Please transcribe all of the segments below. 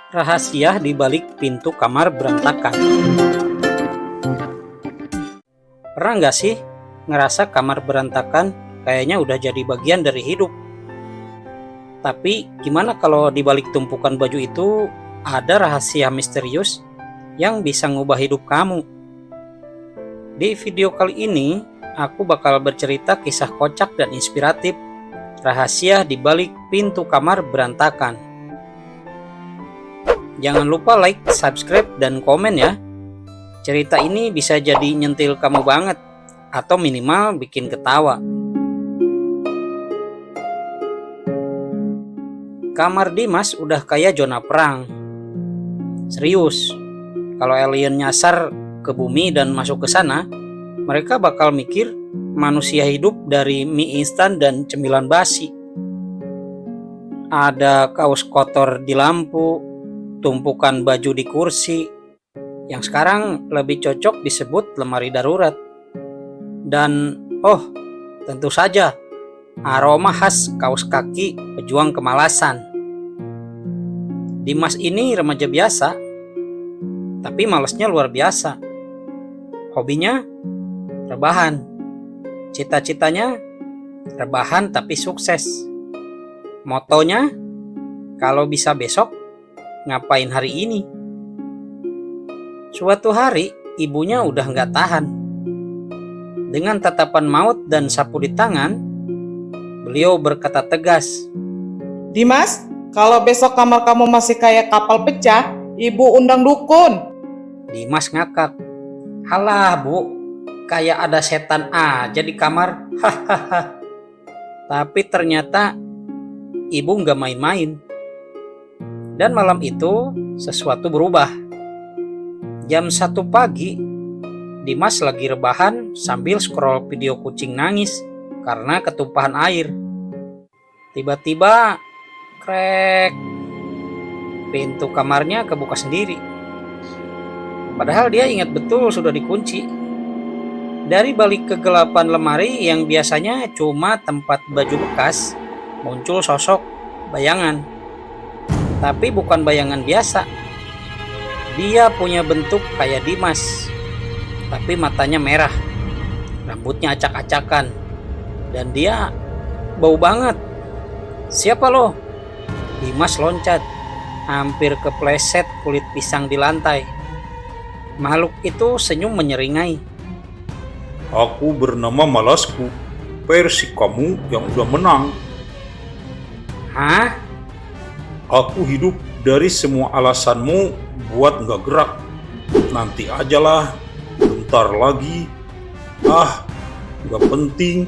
Rahasia di balik pintu kamar berantakan. Pernah nggak sih ngerasa kamar berantakan kayaknya udah jadi bagian dari hidup? Tapi gimana kalau di balik tumpukan baju itu ada rahasia misterius yang bisa ngubah hidup kamu? Di video kali ini aku bakal bercerita kisah kocak dan inspiratif rahasia di balik pintu kamar berantakan. Jangan lupa like, subscribe, dan komen ya. Cerita ini bisa jadi nyentil kamu banget, atau minimal bikin ketawa. Kamar Dimas udah kayak zona perang. Serius, kalau alien nyasar ke bumi dan masuk ke sana, mereka bakal mikir manusia hidup dari mie instan dan cemilan basi. Ada kaos kotor di lampu, tumpukan baju di kursi, yang sekarang lebih cocok disebut lemari darurat. Dan tentu saja aroma khas kaos kaki pejuang kemalasan. Dimas ini remaja biasa, tapi malesnya luar biasa. Hobinya rebahan, cita-citanya rebahan tapi sukses. Motonya, kalau bisa besok, ngapain hari ini? Suatu hari, ibunya udah nggak tahan. Dengan tatapan maut dan sapu di tangan, beliau berkata tegas, Dimas, kalau besok kamar kamu masih kayak kapal pecah, ibu undang dukun. Dimas ngakak. Halah bu, kayak ada setan aja di kamar. Hahaha. Tapi ternyata ibu nggak main-main. Dan malam itu sesuatu berubah. Jam 1 pagi, Dimas lagi rebahan sambil scroll video kucing nangis karena ketumpahan air. Tiba-tiba, krek, pintu kamarnya kebuka sendiri. Padahal dia ingat betul sudah dikunci. Dari balik kegelapan lemari yang biasanya cuma tempat baju bekas, muncul sosok bayangan. Tapi bukan bayangan biasa. Dia punya bentuk kayak Dimas, tapi matanya merah, rambutnya acak-acakan, dan dia bau banget. Siapa lo? Dimas loncat, hampir kepleset kulit pisang di lantai. Makhluk itu senyum menyeringai. Aku bernama Malasku, versi kamu yang udah menang. Hah? Aku hidup dari semua alasanmu buat nggak gerak. Nanti ajalah, bentar lagi. Nggak penting.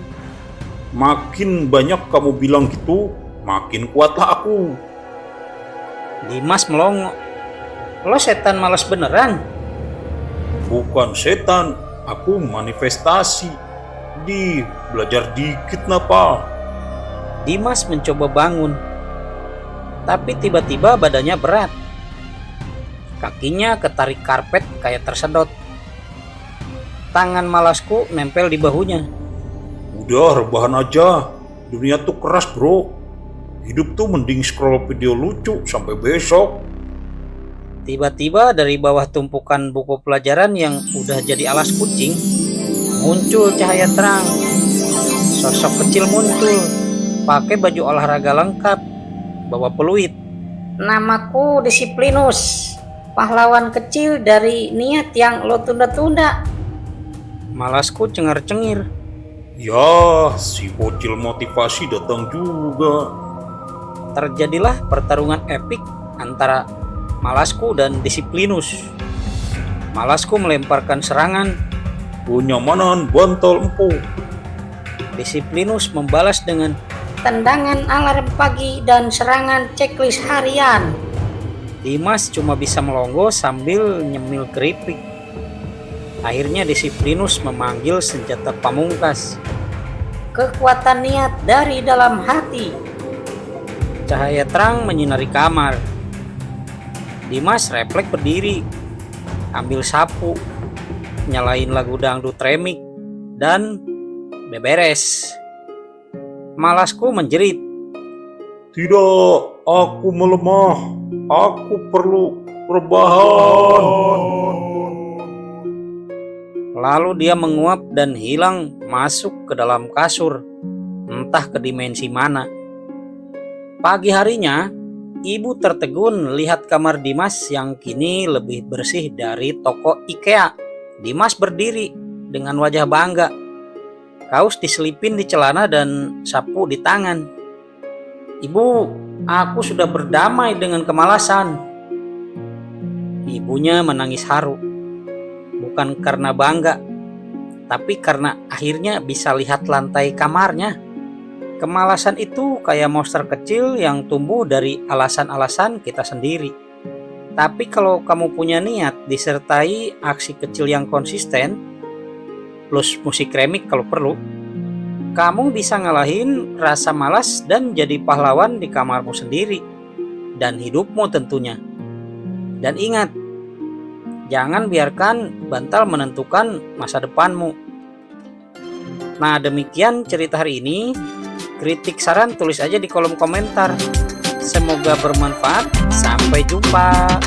Makin banyak kamu bilang gitu, makin kuatlah aku. Dimas melongo. Lo setan malas beneran? Bukan setan, aku manifestasi. Belajar dikit napa? Dimas mencoba bangun, tapi tiba-tiba badannya berat. Kakinya ketarik karpet kayak tersedot. Tangan Malasku nempel di bahunya. Udah rebahan aja, dunia tuh keras bro. Hidup tuh mending scroll video lucu sampai besok. Tiba-tiba dari bawah tumpukan buku pelajaran yang udah jadi alas kucing, muncul cahaya terang. Sosok kecil muncul, pakai baju olahraga lengkap, bawa peluit. Namaku Disiplinus, pahlawan kecil dari niat yang lo tunda-tunda. Malasku cengar-cengir. Ya, si bocil motivasi datang juga. Terjadilah pertarungan epik antara Malasku dan Disiplinus. Malasku melemparkan serangan. Kenyamanan bantal empuk. Disiplinus membalas dengan tendangan alarm pagi dan serangan checklist harian. Dimas cuma bisa melongo sambil nyemil keripik. Akhirnya Disiplinus memanggil senjata pamungkas. Kekuatan niat dari dalam hati. Cahaya terang menyinari kamar. Dimas refleks berdiri, ambil sapu, nyalain lagu dangdut remix, dan beberes. Malasku menjerit. Tidak, aku melemah. Aku perlu rebahan. Lalu dia menguap dan hilang masuk ke dalam kasur, entah ke dimensi mana. Pagi harinya, ibu tertegun lihat kamar Dimas yang kini lebih bersih dari toko IKEA. Dimas berdiri dengan wajah bangga. Kaos diselipin di celana dan sapu di tangan. "Ibu, aku sudah berdamai dengan kemalasan." Ibunya menangis haru. Bukan karena bangga, tapi karena akhirnya bisa lihat lantai kamarnya. Kemalasan itu kayak monster kecil yang tumbuh dari alasan-alasan kita sendiri. Tapi kalau kamu punya niat disertai aksi kecil yang konsisten, plus musik remik kalau perlu, kamu bisa ngalahin rasa malas dan jadi pahlawan di kamarmu sendiri. Dan hidupmu tentunya. Dan ingat, jangan biarkan bantal menentukan masa depanmu. Nah, demikian cerita hari ini. Kritik saran tulis aja di kolom komentar. Semoga bermanfaat. Sampai jumpa.